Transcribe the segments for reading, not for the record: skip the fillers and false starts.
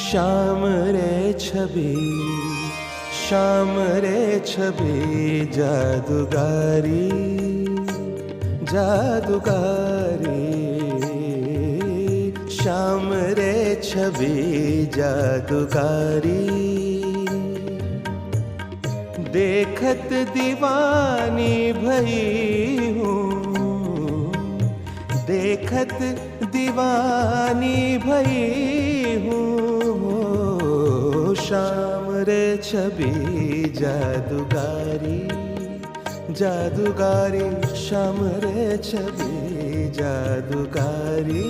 श्याम रे छवि, श्याम रे छवि जादूगारी, जादूगारी। श्याम रे छवि जादूगारी, देखत दीवानी भई हूँ, देखत दीवानी भई हूँ। श्याम रे छवि जादूगारी, जादूगारी। श्याम रे छवि जादूगारी।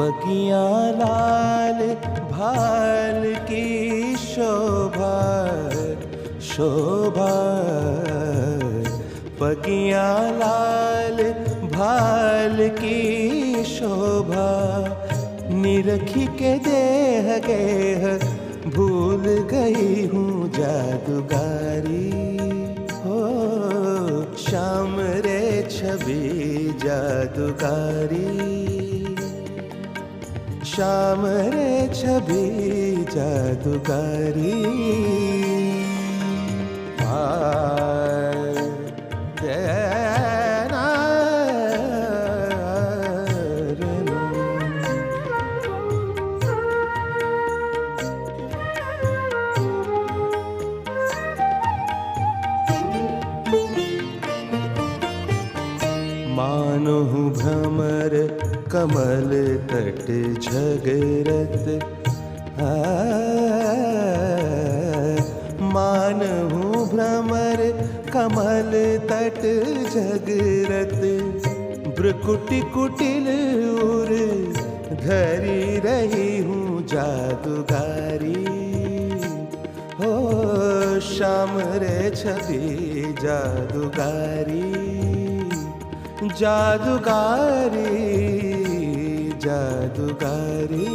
पगियाँ लाल भाल की शोभा, शोभा। पगियाँ लाल भाल की शोभा, निरखी के देह गेह भूल गई हूँ जादूगारी। हो श्याम रे छवि जादूगारी, श्याम रे छवि जादूगारी। मानो भ्रमर कमल तट झगरत, मानहु भ्रमर कमल तट झगरत। भ्रुकुटि कुटिल उर धरी रही हूँ जादूगारी। हो श्याम रे छवि जादूगारी, जादूगारी, जादूगारी।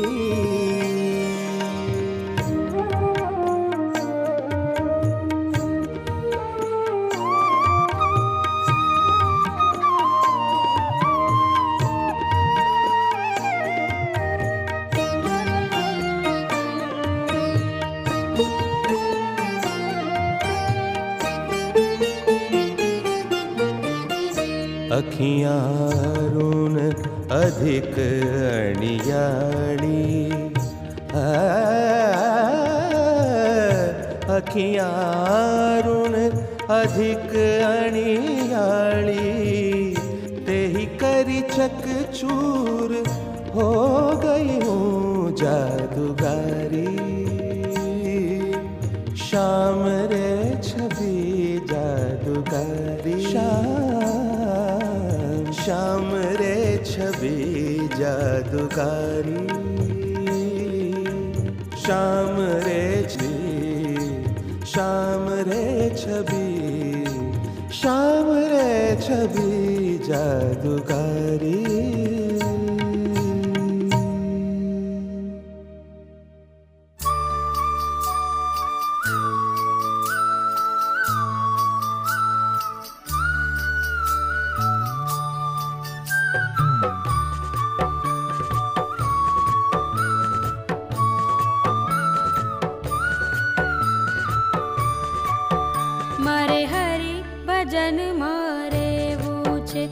अखियाँ रुण अधिक अणियाड़ी, अखियाँ रुण अधिक अणियाड़ी। तेहि करी चकचूर हो गई हूँ जादूगारी। श्याम रे छवि जादूगारी, श्याम रे छवि जादूगारी। श्याम रे छवि, श्याम रे छवि, श्याम रे छवि जादूगारी। मारे हरि भजन मारे ऊँचे